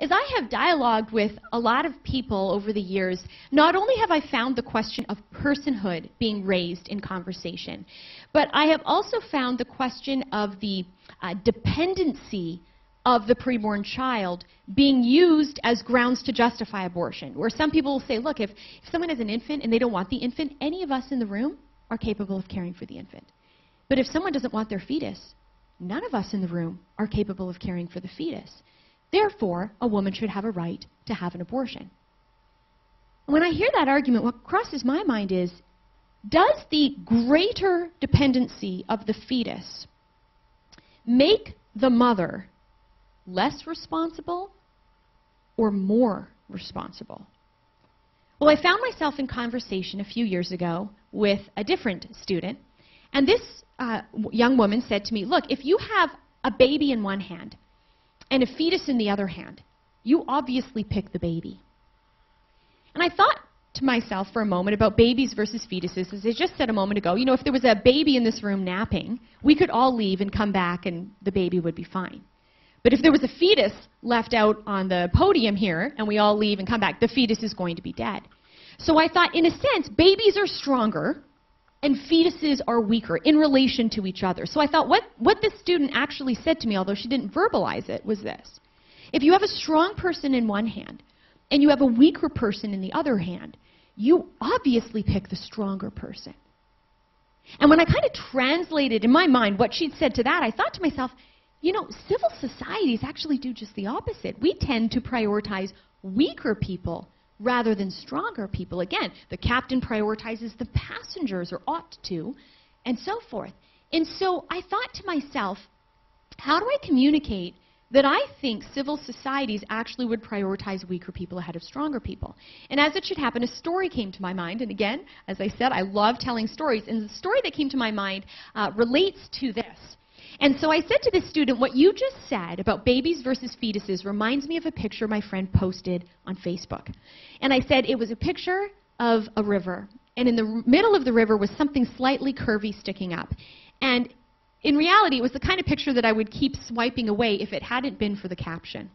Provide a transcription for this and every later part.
As I have dialogued with a lot of people over the years, not only have I found the question of personhood being raised in conversation, but I have also found the question of the dependency of the preborn child being used as grounds to justify abortion, where some people will say, look, if someone has an infant and they don't want the infant, any of us in the room are capable of caring for the infant. But if someone doesn't want their fetus, none of us in the room are capable of caring for the fetus. Therefore, a woman should have a right to have an abortion. When I hear that argument, what crosses my mind is, does the greater dependency of the fetus make the mother less responsible or more responsible? Well, I found myself in conversation a few years ago with a different student, and this young woman said to me, look, if you have a baby in one hand and a fetus in the other hand, you obviously pick the baby. And I thought to myself for a moment about babies versus fetuses. As I just said a moment ago, you know, if there was a baby in this room napping, we could all leave and come back and the baby would be fine. But if there was a fetus left out on the podium here and we all leave and come back, the fetus is going to be dead. So I thought, in a sense, babies are stronger and fetuses are weaker in relation to each other. So I thought what this student actually said to me, although she didn't verbalize it, was this. If you have a strong person in one hand and you have a weaker person in the other hand, you obviously pick the stronger person. And when I kind of translated in my mind what she'd said to that, I thought to myself, you know, civil societies actually do just the opposite. We tend to prioritize weaker people rather than stronger people. Again, the captain prioritizes the passengers, or ought to, and so forth. And so I thought to myself, how do I communicate that I think civil societies actually would prioritize weaker people ahead of stronger people? And as it should happen, a story came to my mind. And again, as I said, I love telling stories. And the story that came to my mind relates to this. And so I said to this student, what you just said about babies versus fetuses reminds me of a picture my friend posted on Facebook. And I said it was a picture of a river. And in the middle of the river was something slightly curvy sticking up. And in reality, it was the kind of picture that I would keep swiping away if it hadn't been for the caption.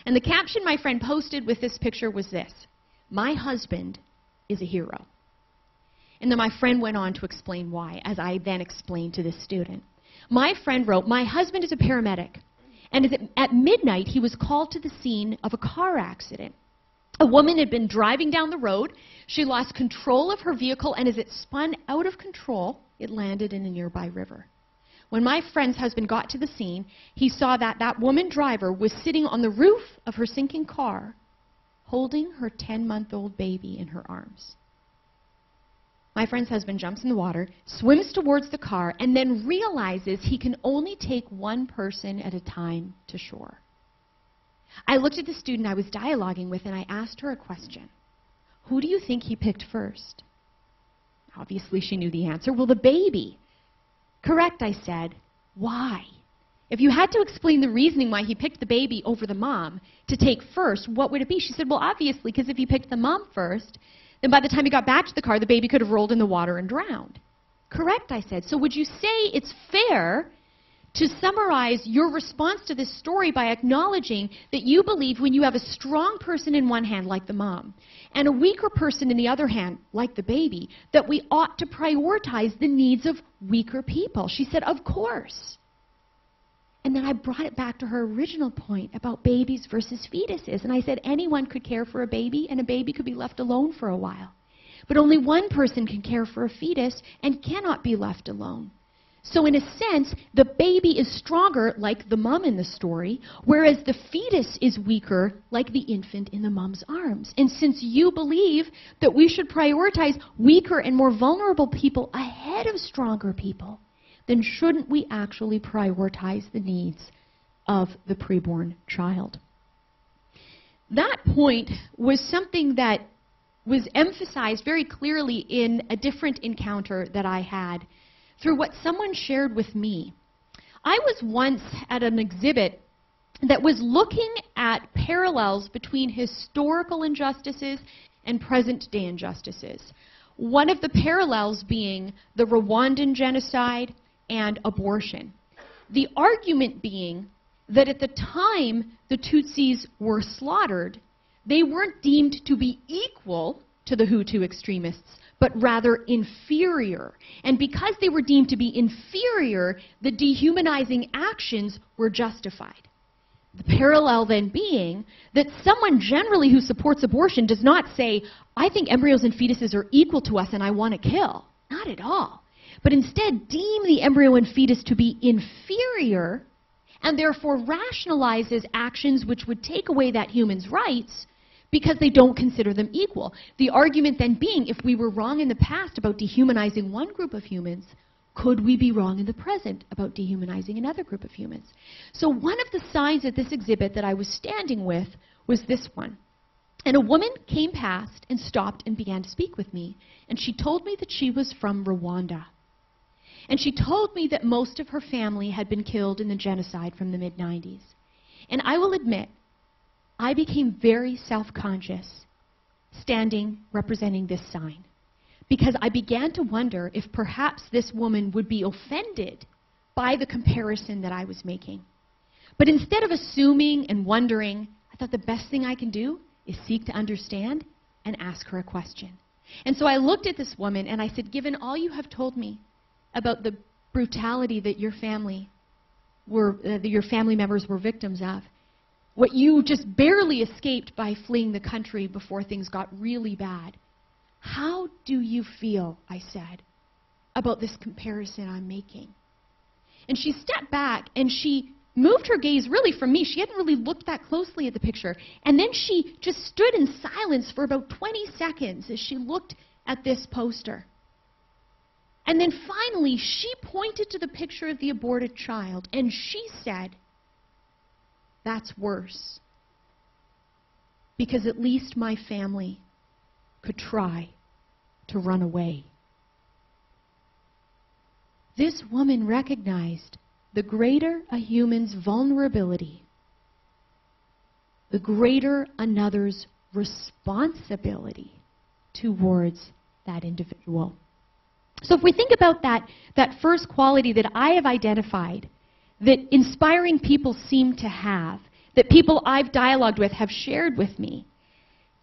And the caption my friend posted with this picture was this: "My husband is a hero." And then my friend went on to explain why, as I then explained to this student. My friend wrote, "My husband is a paramedic, and at midnight he was called to the scene of a car accident. A woman had been driving down the road. She lost control of her vehicle, and as it spun out of control, it landed in a nearby river. When my friend's husband got to the scene, he saw that that woman driver was sitting on the roof of her sinking car, holding her 10-month-old baby in her arms. My friend's husband jumps in the water, swims towards the car, and then realizes he can only take one person at a time to shore. I looked at the student I was dialoguing with, and I asked her a question. Who do you think he picked first? Obviously, she knew the answer. Well, the baby. Correct, I said. Why? If you had to explain the reasoning why he picked the baby over the mom to take first, what would it be? She said, well, obviously, because if he picked the mom first, then by the time he got back to the car, the baby could have rolled in the water and drowned. Correct, I said. So would you say it's fair to summarize your response to this story by acknowledging that you believe when you have a strong person in one hand, like the mom, and a weaker person in the other hand, like the baby, that we ought to prioritize the needs of weaker people? She said, of course. And then I brought it back to her original point about babies versus fetuses. And I said anyone could care for a baby, and a baby could be left alone for a while. But only one person can care for a fetus and cannot be left alone. So in a sense, the baby is stronger, like the mom in the story, whereas the fetus is weaker, like the infant in the mom's arms. And since you believe that we should prioritize weaker and more vulnerable people ahead of stronger people, then shouldn't we actually prioritize the needs of the preborn child? That point was something that was emphasized very clearly in a different encounter that I had through what someone shared with me. I was once at an exhibit that was looking at parallels between historical injustices and present-day injustices. One of the parallels being the Rwandan genocide and abortion. The argument being that at the time the Tutsis were slaughtered, they weren't deemed to be equal to the Hutu extremists, but rather inferior. And because they were deemed to be inferior, the dehumanizing actions were justified. The parallel then being that someone generally who supports abortion does not say, I think embryos and fetuses are equal to us and I want to kill. Not at all. But instead deem the embryo and fetus to be inferior and therefore rationalizes actions which would take away that human's rights because they don't consider them equal. The argument then being, if we were wrong in the past about dehumanizing one group of humans, could we be wrong in the present about dehumanizing another group of humans? So one of the signs at this exhibit that I was standing with was this one. And a woman came past and stopped and began to speak with me. And she told me that she was from Rwanda. And she told me that most of her family had been killed in the genocide from the mid-90s. And I will admit, I became very self-conscious standing representing this sign, because I began to wonder if perhaps this woman would be offended by the comparison that I was making. But instead of assuming and wondering, I thought the best thing I can do is seek to understand and ask her a question. And so I looked at this woman and I said, given all you have told me about the brutality that your family members were victims of, what you just barely escaped by fleeing the country before things got really bad, how do you feel, I said, about this comparison I'm making? And she stepped back and she moved her gaze really from me. She hadn't really looked that closely at the picture. And then she just stood in silence for about 20 seconds as she looked at this poster. And then finally, she pointed to the picture of the aborted child and she said, that's worse. Because at least my family could try to run away. This woman recognized the greater a human's vulnerability, the greater another's responsibility towards that individual. So if we think about that first quality that I have identified, that inspiring people seem to have, that people I've dialogued with have shared with me,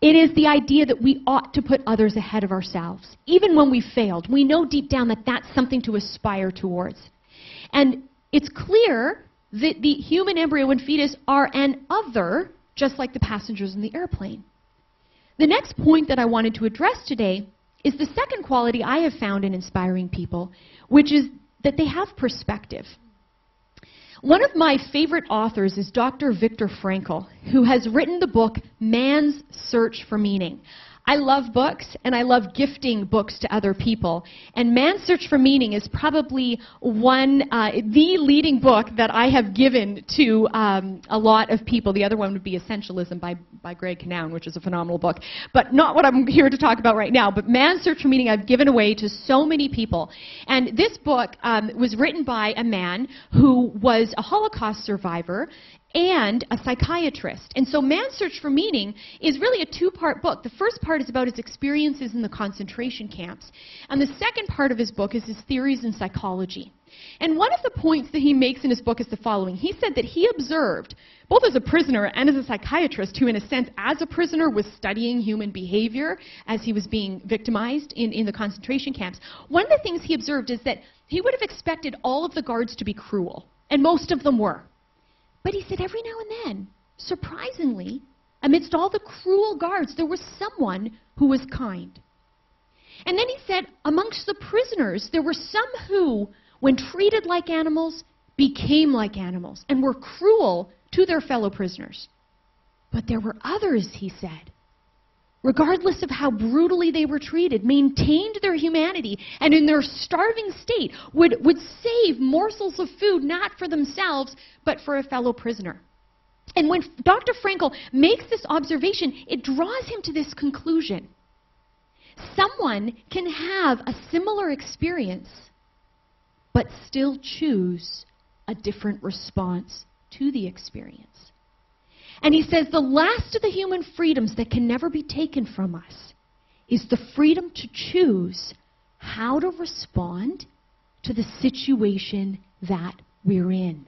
it is the idea that we ought to put others ahead of ourselves. Even when we failed, we know deep down that that's something to aspire towards. And it's clear that the human embryo and fetus are an other, just like the passengers in the airplane. The next point that I wanted to address today is the second quality I have found in inspiring people, which is that they have perspective. One of my favorite authors is Dr. Viktor Frankl, who has written the book Man's Search for Meaning. I love books, and I love gifting books to other people. And Man's Search for Meaning is probably the leading book that I have given to a lot of people. The other one would be Essentialism by Greg Cannoun, which is a phenomenal book. But not what I'm here to talk about right now. But Man's Search for Meaning I've given away to so many people. And this book was written by a man who was a Holocaust survivor and a psychiatrist. And so Man's Search for Meaning is really a two-part book. The first part is about his experiences in the concentration camps. And the second part of his book is his theories in psychology. And one of the points that he makes in his book is the following. He said that he observed, both as a prisoner and as a psychiatrist, who in a sense, as a prisoner, was studying human behavior as he was being victimized in the concentration camps. One of the things he observed is that he would have expected all of the guards to be cruel, and most of them were. But he said every now and then, surprisingly, amidst all the cruel guards, there was someone who was kind. And then he said amongst the prisoners, there were some who, when treated like animals, became like animals and were cruel to their fellow prisoners. But there were others, he said, regardless of how brutally they were treated, maintained their humanity, and in their starving state would save morsels of food not for themselves, but for a fellow prisoner. And when Dr. Frankl makes this observation, it draws him to this conclusion. Someone can have a similar experience, but still choose a different response to the experience. And he says the last of the human freedoms that can never be taken from us is the freedom to choose how to respond to the situation that we're in.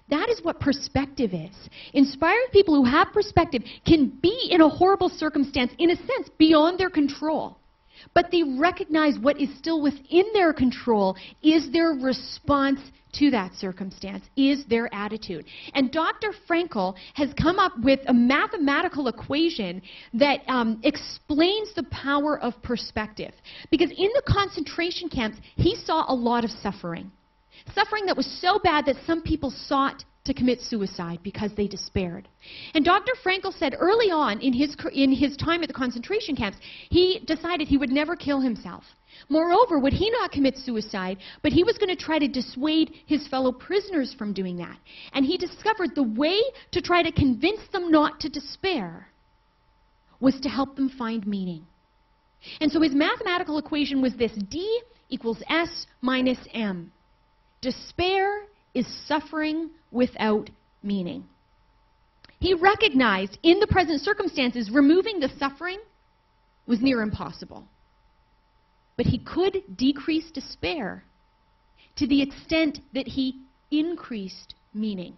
That is what perspective is. Inspiring people who have perspective can be in a horrible circumstance, in a sense, beyond their control. But they recognize what is still within their control is their response to that circumstance, is their attitude. And Dr. Frankl has come up with a mathematical equation that explains the power of perspective. Because in the concentration camps, he saw a lot of suffering. Suffering that was so bad that some people sought to commit suicide because they despaired. And Dr. Frankl said early on in his time at the concentration camps, he decided he would never kill himself. Moreover, would he not commit suicide, but he was going to try to dissuade his fellow prisoners from doing that. And he discovered the way to try to convince them not to despair was to help them find meaning. And so his mathematical equation was this: D equals S minus M. Despair is suffering without meaning. He recognized in the present circumstances removing the suffering was near impossible. But he could decrease despair to the extent that he increased meaning.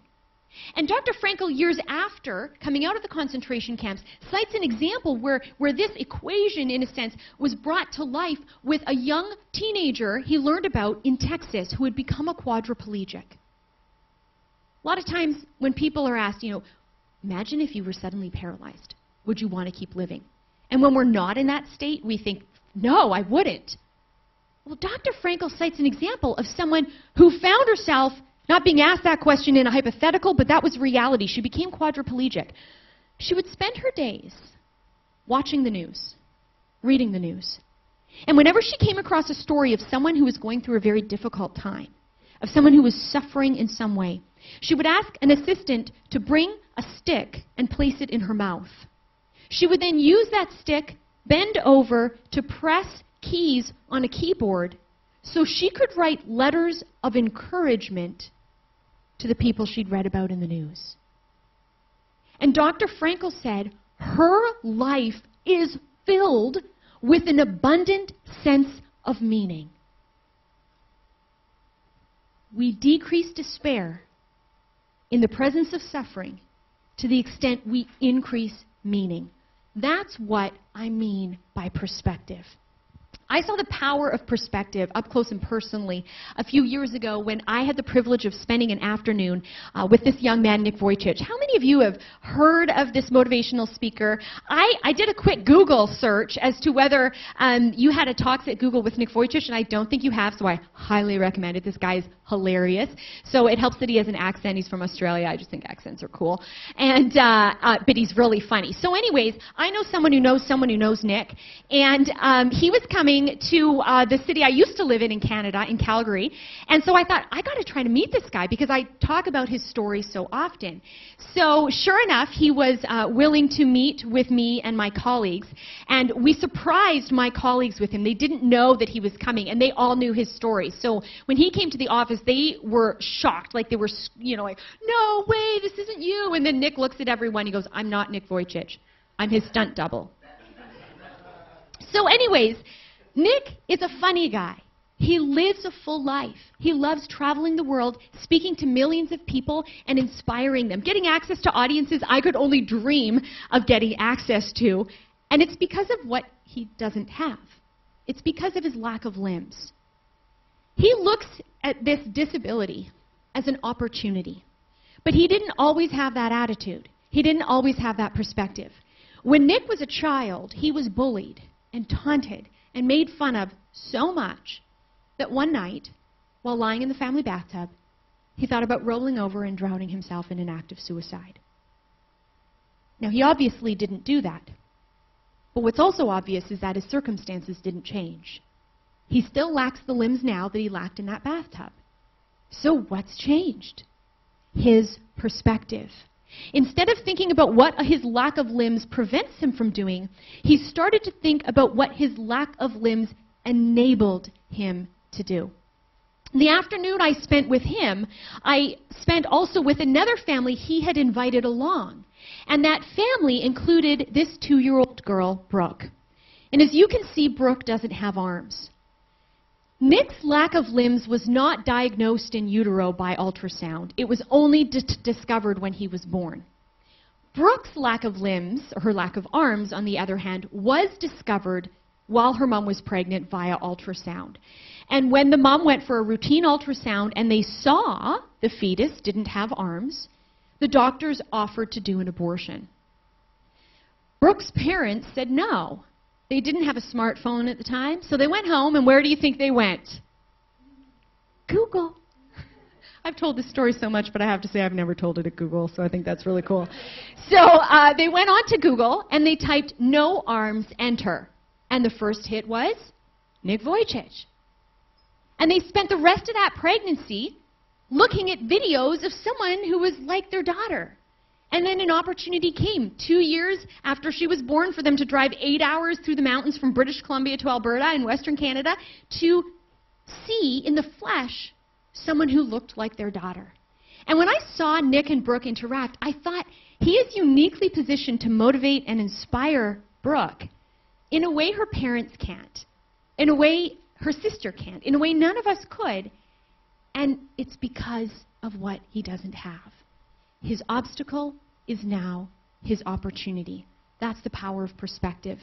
And Dr. Frankl, years after coming out of the concentration camps, cites an example where this equation, in a sense, was brought to life with a young teenager he learned about in Texas who had become a quadriplegic. A lot of times when people are asked, imagine if you were suddenly paralyzed. Would you want to keep living? And when we're not in that state, we think, no, I wouldn't. Well, Dr. Frankl cites an example of someone who found herself not being asked that question in a hypothetical, but that was reality. She became quadriplegic. She would spend her days watching the news, reading the news. And whenever she came across a story of someone who was going through a very difficult time, of someone who was suffering in some way, she would ask an assistant to bring a stick and place it in her mouth. She would then use that stick, bend over to press keys on a keyboard so she could write letters of encouragement to the people she'd read about in the news. And Dr. Frankl said her life is filled with an abundant sense of meaning. We decrease despair in the presence of suffering to the extent we increase meaning. That's what I mean by perspective. I saw the power of perspective up close and personally a few years ago when I had the privilege of spending an afternoon with this young man, Nick Vujicic. How many of you have heard of this motivational speaker? I did a quick Google search as to whether you had a Talks at Google with Nick Vujicic, and I don't think you have, so I highly recommend it. This guy is hilarious. So it helps that he has an accent. He's from Australia. I just think accents are cool. And but he's really funny. So anyways, I know someone who knows Nick, and he was coming to the city I used to live in Canada, in Calgary. And so I thought, I got to try to meet this guy because I talk about his story so often. So sure enough, he was willing to meet with me and my colleagues. And we surprised my colleagues with him. They didn't know that he was coming, and they all knew his story. So when he came to the office, they were shocked. Like they were, like, no way, this isn't you. And then Nick looks at everyone. He goes, I'm not Nick Vujicic. I'm his stunt double. So anyways, Nick is a funny guy. He lives a full life. He loves traveling the world, speaking to millions of people, and inspiring them, getting access to audiences I could only dream of getting access to. And it's because of what he doesn't have. It's because of his lack of limbs. He looks at this disability as an opportunity. But he didn't always have that attitude. He didn't always have that perspective. When Nick was a child, he was bullied and taunted and made fun of so much that one night, while lying in the family bathtub, he thought about rolling over and drowning himself in an act of suicide. Now, he obviously didn't do that. But what's also obvious is that his circumstances didn't change. He still lacks the limbs now that he lacked in that bathtub. So what's changed? His perspective. Instead of thinking about what his lack of limbs prevents him from doing, he started to think about what his lack of limbs enabled him to do. The afternoon I spent with him, I spent also with another family he had invited along. And that family included this 2-year-old girl, Brooke. And as you can see, Brooke doesn't have arms. Nick's lack of limbs was not diagnosed in utero by ultrasound. It was only discovered when he was born. Brooke's lack of limbs, or her lack of arms, on the other hand, was discovered while her mom was pregnant via ultrasound. And when the mom went for a routine ultrasound and they saw the fetus didn't have arms, the doctors offered to do an abortion. Brooke's parents said no. They didn't have a smartphone at the time, so they went home, and where do you think they went? Google. I've told this story so much, but I have to say I've never told it at Google, so I think that's really cool. So they went on to Google, and they typed "no arms, enter." And the first hit was Nick Vujicic. And they spent the rest of that pregnancy looking at videos of someone who was like their daughter. And then an opportunity came 2 years after she was born for them to drive 8 hours through the mountains from British Columbia to Alberta in Western Canada to see in the flesh someone who looked like their daughter. And when I saw Nick and Brooke interact, I thought he is uniquely positioned to motivate and inspire Brooke in a way her parents can't, in a way her sister can't, in a way none of us could. And it's because of what he doesn't have. His obstacle is now his opportunity. That's the power of perspective.